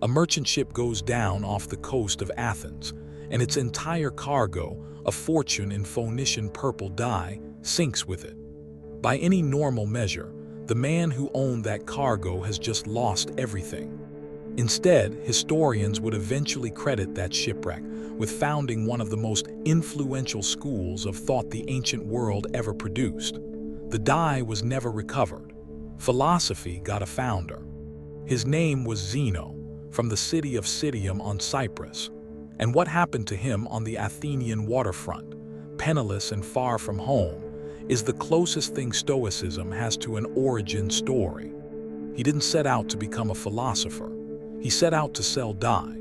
A merchant ship goes down off the coast of Athens, and its entire cargo, a fortune in Phoenician purple dye, sinks with it. By any normal measure, the man who owned that cargo has just lost everything. Instead, historians would eventually credit that shipwreck with founding one of the most influential schools of thought the ancient world ever produced. The dye was never recovered. Philosophy got a founder. His name was Zeno, from the city of Citium on Cyprus. And what happened to him on the Athenian waterfront, penniless and far from home, is the closest thing Stoicism has to an origin story. He didn't set out to become a philosopher. He set out to sell dye.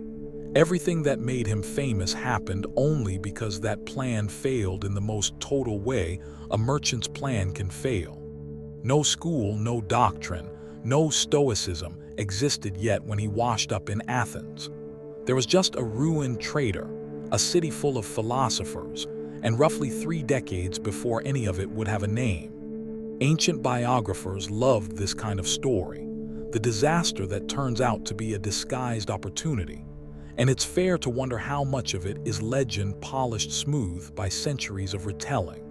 Everything that made him famous happened only because that plan failed in the most total way a merchant's plan can fail. No school, no doctrine, no Stoicism existed yet when he washed up in Athens. There was just a ruined trader, a city full of philosophers, and roughly 3 decades before any of it would have a name. Ancient biographers loved this kind of story, the disaster that turns out to be a disguised opportunity. And it's fair to wonder how much of it is legend polished smooth by centuries of retelling.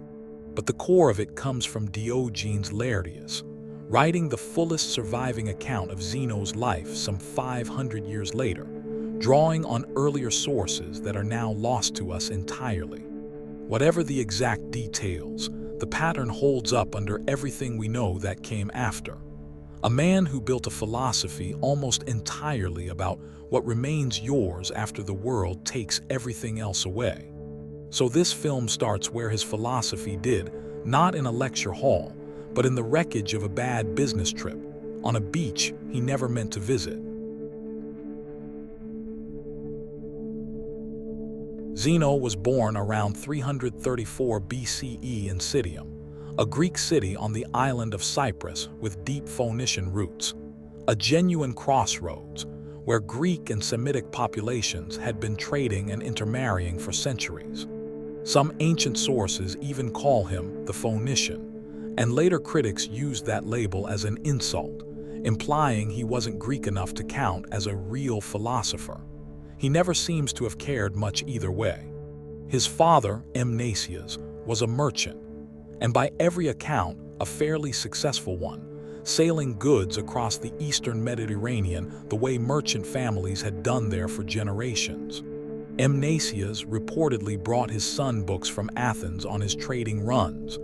But the core of it comes from Diogenes Laertius, writing the fullest surviving account of Zeno's life some 500 years later, drawing on earlier sources that are now lost to us entirely. Whatever the exact details, the pattern holds up under everything we know that came after. A man who built a philosophy almost entirely about what remains yours after the world takes everything else away. So this film starts where his philosophy did, not in a lecture hall, but in the wreckage of a bad business trip, on a beach he never meant to visit. Zeno was born around 334 BCE in Citium, a Greek city on the island of Cyprus with deep Phoenician roots, a genuine crossroads where Greek and Semitic populations had been trading and intermarrying for centuries. Some ancient sources even call him the Phoenician, and later critics used that label as an insult, implying he wasn't Greek enough to count as a real philosopher. He never seems to have cared much either way. His father, Eminent, was a merchant, and by every account, a fairly successful one, sailing goods across the eastern Mediterranean the way merchant families had done there for generations. Eminent reportedly brought his son books from Athens on his trading runs.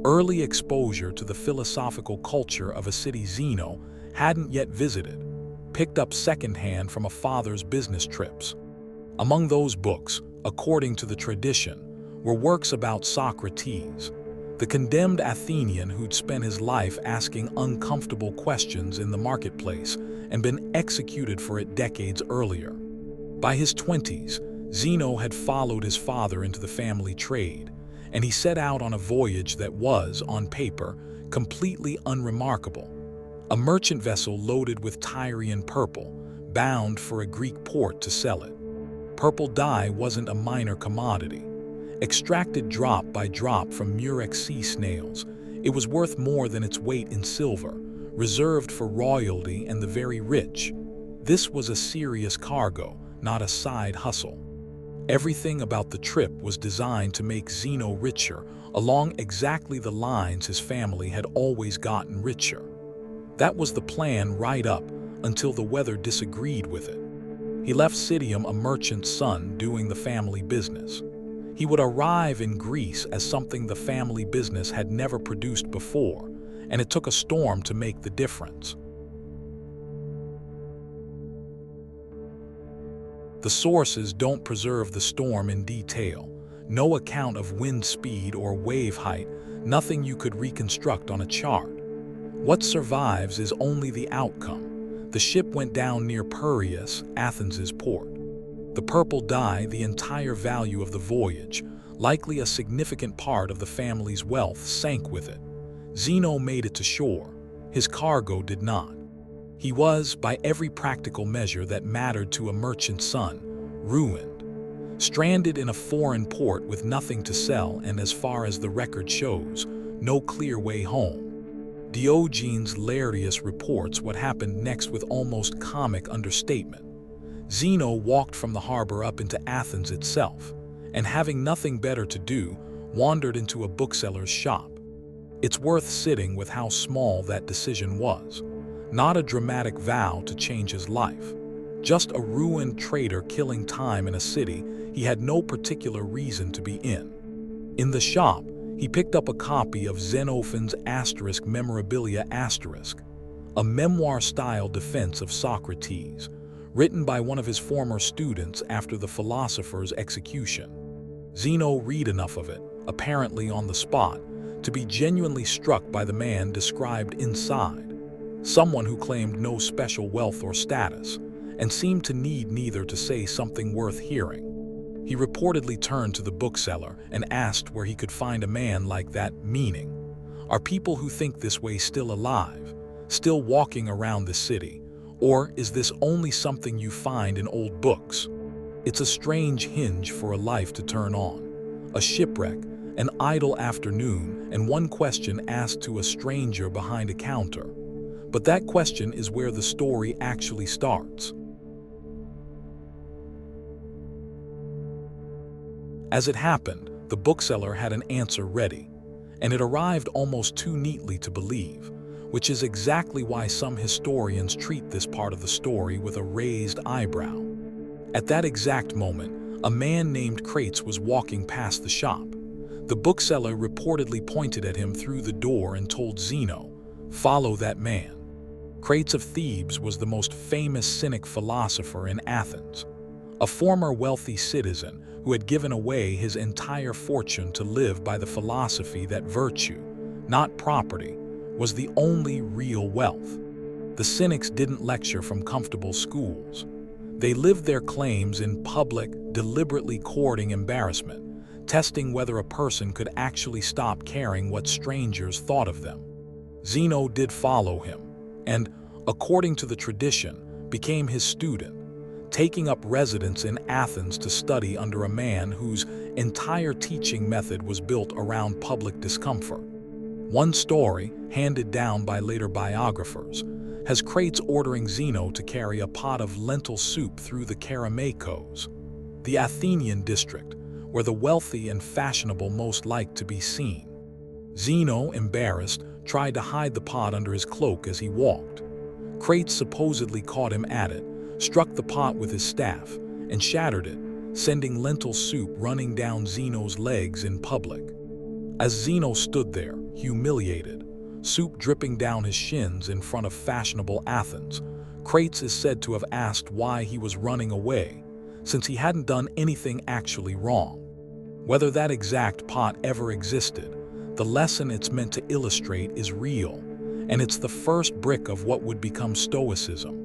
Early exposure to the philosophical culture of a city Zeno hadn't yet visited, picked up secondhand from a father's business trips. Among those books, according to the tradition, were works about Socrates, the condemned Athenian who'd spent his life asking uncomfortable questions in the marketplace and been executed for it decades earlier. By his 20s, Zeno had followed his father into the family trade, and he set out on a voyage that was, on paper, completely unremarkable. A merchant vessel loaded with Tyrian purple, bound for a Greek port to sell it. Purple dye wasn't a minor commodity. Extracted drop by drop from murex sea snails, it was worth more than its weight in silver, reserved for royalty and the very rich. This was a serious cargo, not a side hustle. Everything about the trip was designed to make Zeno richer, along exactly the lines his family had always gotten richer. That was the plan right up until the weather disagreed with it. He left Citium a merchant's son doing the family business. He would arrive in Greece as something the family business had never produced before, and it took a storm to make the difference. The sources don't preserve the storm in detail. No account of wind speed or wave height, nothing you could reconstruct on a chart. What survives is only the outcome. The ship went down near Piraeus, Athens's port. The purple dye, the entire value of the voyage, likely a significant part of the family's wealth, sank with it. Zeno made it to shore. His cargo did not. He was, by every practical measure that mattered to a merchant's son, ruined. Stranded in a foreign port with nothing to sell and, as far as the record shows, no clear way home. Diogenes Laertius reports what happened next with almost comic understatement. Zeno walked from the harbor up into Athens itself, and having nothing better to do, wandered into a bookseller's shop. It's worth sitting with how small that decision was. Not a dramatic vow to change his life. Just a ruined trader killing time in a city he had no particular reason to be in. In the shop, he picked up a copy of Xenophon's Memorabilia *, a memoir-style defense of Socrates, written by one of his former students after the Philosophers' execution. Zeno read enough of it, apparently on the spot, to be genuinely struck by the man described inside, someone who claimed no special wealth or status, and seemed to need neither to say something worth hearing. He reportedly turned to the bookseller and asked where he could find a man like that, meaning, are people who think this way still alive, still walking around the city, or is this only something you find in old books? It's a strange hinge for a life to turn on. A shipwreck, an idle afternoon, and one question asked to a stranger behind a counter. But that question is where the story actually starts. As it happened, the bookseller had an answer ready, and it arrived almost too neatly to believe, which is exactly why some historians treat this part of the story with a raised eyebrow. At that exact moment, a man named Crates was walking past the shop. The bookseller reportedly pointed at him through the door and told Zeno, "Follow that man." Crates of Thebes was the most famous Cynic philosopher in Athens, a former wealthy citizen who had given away his entire fortune to live by the philosophy that virtue, not property, was the only real wealth. The Cynics didn't lecture from comfortable schools. They lived their claims in public, deliberately courting embarrassment, testing whether a person could actually stop caring what strangers thought of them. Zeno did follow him, and, according to the tradition, became his student, taking up residence in Athens to study under a man whose entire teaching method was built around public discomfort. One story, handed down by later biographers, has Crates ordering Zeno to carry a pot of lentil soup through the Kerameikos, the Athenian district, where the wealthy and fashionable most liked to be seen. Zeno, embarrassed, tried to hide the pot under his cloak as he walked. Crates supposedly caught him at it, struck the pot with his staff, and shattered it, sending lentil soup running down Zeno's legs in public. As Zeno stood there, humiliated, soup dripping down his shins in front of fashionable Athens, Crates is said to have asked why he was running away, since he hadn't done anything actually wrong. Whether that exact pot ever existed, the lesson it's meant to illustrate is real, and it's the first brick of what would become Stoicism.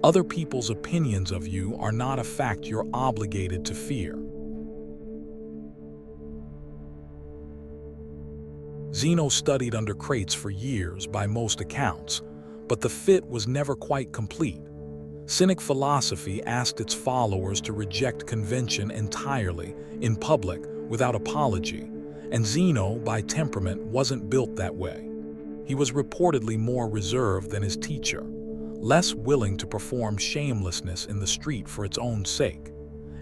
Other people's opinions of you are not a fact you're obligated to fear. Zeno studied under Crates for years by most accounts, but the fit was never quite complete. Cynic philosophy asked its followers to reject convention entirely, in public, without apology, and Zeno, by temperament, wasn't built that way. He was reportedly more reserved than his teacher, less willing to perform shamelessness in the street for its own sake,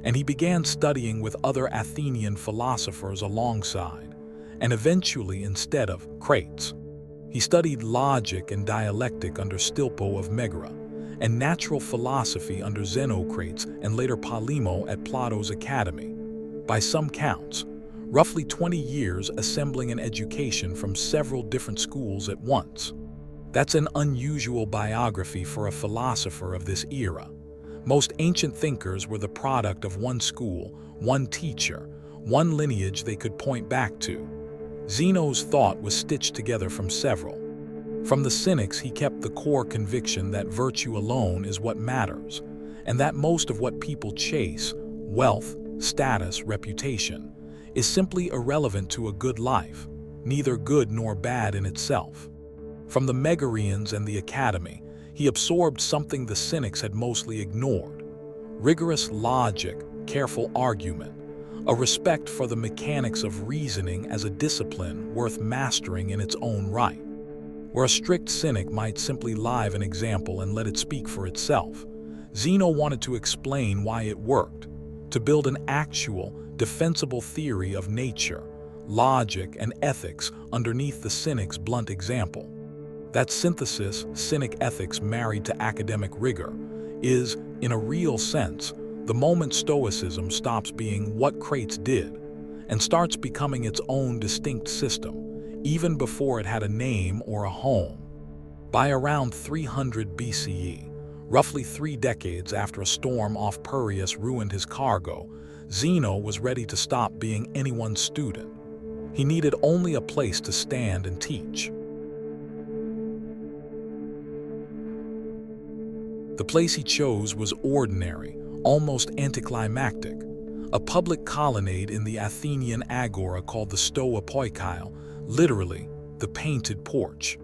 and he began studying with other Athenian philosophers alongside, and eventually instead of Crates. He studied logic and dialectic under Stilpo of Megara, and natural philosophy under Xenocrates and later Polemo at Plato's Academy. By some counts, roughly 20 years assembling an education from several different schools at once. That's an unusual biography for a philosopher of this era. Most ancient thinkers were the product of one school, one teacher, one lineage they could point back to. Zeno's thought was stitched together from several. From the Cynics, he kept the core conviction that virtue alone is what matters, and that most of what people chase, wealth, status, reputation, is simply irrelevant to a good life, neither good nor bad in itself. From the Megarians and the Academy, he absorbed something the Cynics had mostly ignored: rigorous logic, careful argument, a respect for the mechanics of reasoning as a discipline worth mastering in its own right. Where a strict Cynic might simply live an example and let it speak for itself, Zeno wanted to explain why it worked, to build an actual, defensible theory of nature, logic, and ethics underneath the Cynic's blunt example. That synthesis, Cynic ethics married to academic rigor, is, in a real sense, the moment Stoicism stops being what Crates did and starts becoming its own distinct system, even before it had a name or a home. By around 300 BCE, roughly 3 decades after a storm off Piraeus ruined his cargo, Zeno was ready to stop being anyone's student. He needed only a place to stand and teach. The place he chose was ordinary, almost anticlimactic, a public colonnade in the Athenian agora called the Stoa Poikile, literally, the Painted Porch.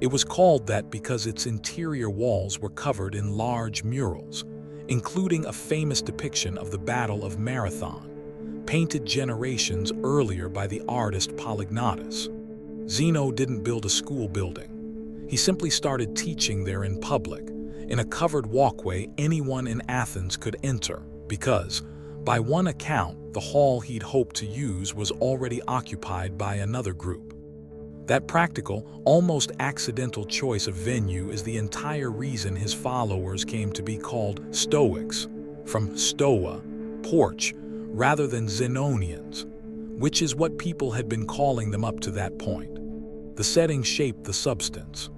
It was called that because its interior walls were covered in large murals, including a famous depiction of the Battle of Marathon, painted generations earlier by the artist Polygnotus. Zeno didn't build a school building. He simply started teaching there in public, in a covered walkway anyone in Athens could enter, because, by one account, the hall he'd hoped to use was already occupied by another group. That practical, almost accidental choice of venue is the entire reason his followers came to be called Stoics, from Stoa, porch, rather than Zenonians, which is what people had been calling them up to that point. The setting shaped the substance.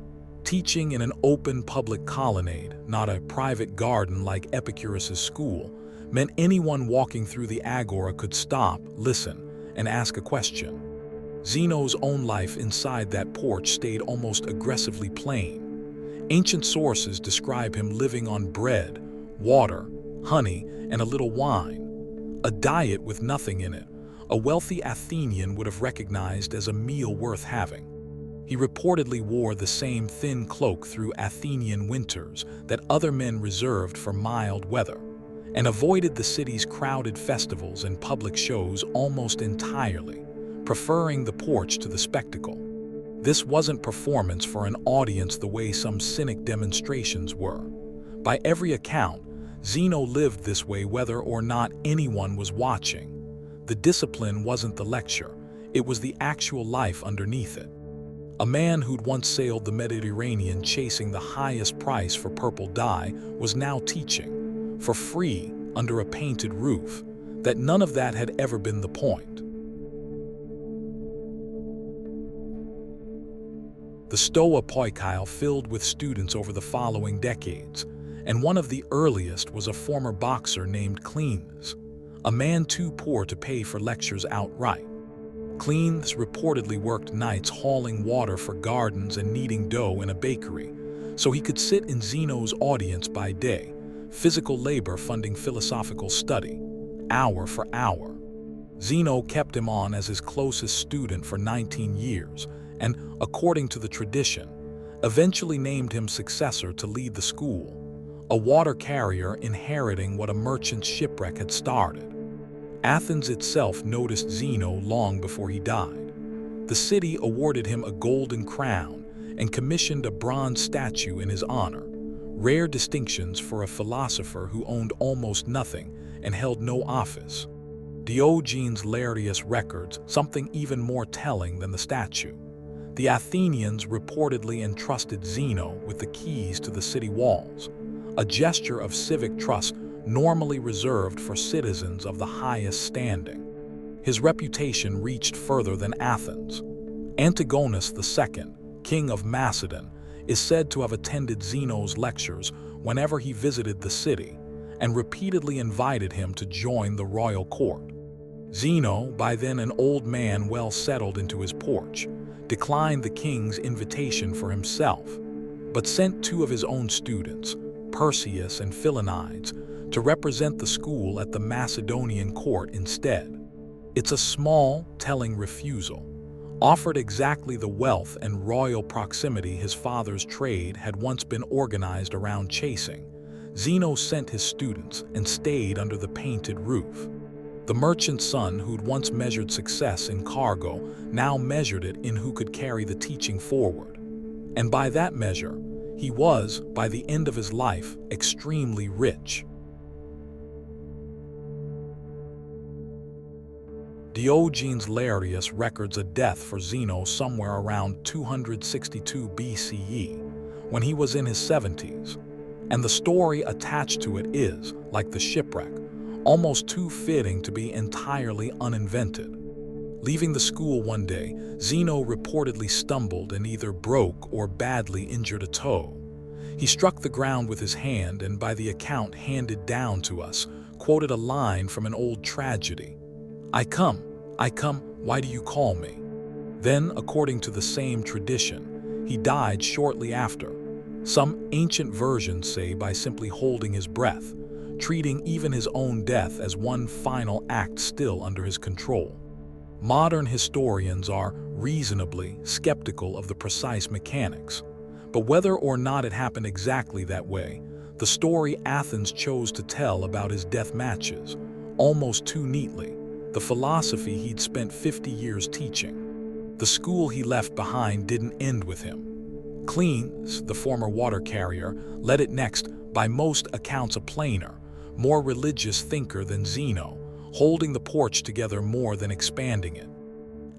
Teaching in an open public colonnade, not a private garden like Epicurus's school, meant anyone walking through the agora could stop, listen, and ask a question. Zeno's own life inside that porch stayed almost aggressively plain. Ancient sources describe him living on bread, water, honey, and a little wine. A diet with nothing in it, a wealthy Athenian would have recognized as a meal worth having. He reportedly wore the same thin cloak through Athenian winters that other men reserved for mild weather, and avoided the city's crowded festivals and public shows almost entirely, preferring the porch to the spectacle. This wasn't performance for an audience the way some Cynic demonstrations were. By every account, Zeno lived this way whether or not anyone was watching. The discipline wasn't the lecture, it was the actual life underneath it. A man who'd once sailed the Mediterranean chasing the highest price for purple dye was now teaching, for free, under a painted roof, that none of that had ever been the point. The Stoa Poikile filled with students over the following decades, and one of the earliest was a former boxer named Cleanthes, a man too poor to pay for lectures outright. Cleanthes reportedly worked nights hauling water for gardens and kneading dough in a bakery, so he could sit in Zeno's audience by day, physical labor funding philosophical study, hour for hour. Zeno kept him on as his closest student for 19 years, and, according to the tradition, eventually named him successor to lead the school, a water carrier inheriting what a merchant's shipwreck had started. Athens itself noticed Zeno long before he died. The city awarded him a golden crown and commissioned a bronze statue in his honor, rare distinctions for a philosopher who owned almost nothing and held no office. Diogenes' Laertius records something even more telling than the statue. The Athenians reportedly entrusted Zeno with the keys to the city walls, a gesture of civic trust normally reserved for citizens of the highest standing. His reputation reached further than Athens. Antigonus II, king of Macedon, is said to have attended Zeno's lectures whenever he visited the city and repeatedly invited him to join the royal court. Zeno, by then an old man well settled into his porch, declined the king's invitation for himself, but sent 2 of his own students, Perseus and Philonides, to represent the school at the Macedonian court instead. It's a small, telling refusal. Offered exactly the wealth and royal proximity his father's trade had once been organized around chasing, Zeno sent his students and stayed under the painted roof. The merchant's son who'd once measured success in cargo now measured it in who could carry the teaching forward. And by that measure, He was, by the end of his life, extremely rich. Diogenes Laertius records a death for Zeno somewhere around 262 BCE, when he was in his 70s, and the story attached to it is, like the shipwreck, almost too fitting to be entirely uninvented. Leaving the school one day, Zeno reportedly stumbled and either broke or badly injured a toe. He struck the ground with his hand and, by the account handed down to us, quoted a line from an old tragedy. I come, why do you call me? Then, according to the same tradition, he died shortly after. Some ancient versions say by simply holding his breath, treating even his own death as one final act still under his control. Modern historians are reasonably skeptical of the precise mechanics, but whether or not it happened exactly that way, the story Athens chose to tell about his death matches, almost too neatly, the philosophy he'd spent 50 years teaching. The school he left behind didn't end with him. Cleans, the former water carrier, led it next, by most accounts a plainer, more religious thinker than Zeno, holding the porch together more than expanding it.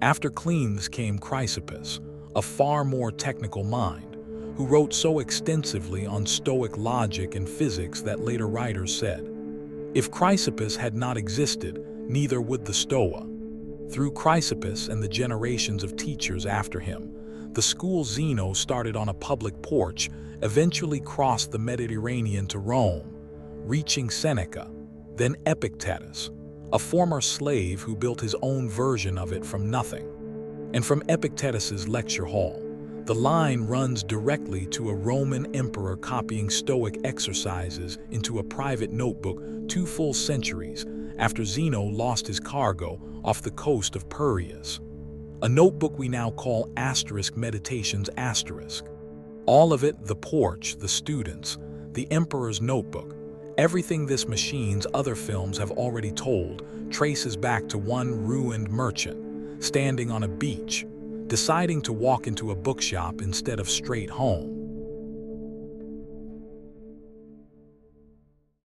After Cleans came Chrysippus, a far more technical mind, who wrote so extensively on Stoic logic and physics that later writers said, if Chrysippus had not existed, neither would the Stoa. Through Chrysippus and the generations of teachers after him, the school Zeno started on a public porch eventually crossed the Mediterranean to Rome, reaching Seneca, then Epictetus, a former slave who built his own version of it from nothing. And from Epictetus's lecture hall, the line runs directly to a Roman emperor copying Stoic exercises into a private notebook 2 full centuries after Zeno lost his cargo off the coast of Piraeus. A notebook we now call *Meditations*. All of it, the porch, the students, the emperor's notebook, everything this machine's other films have already told traces back to one ruined merchant, standing on a beach, deciding to walk into a bookshop instead of straight home.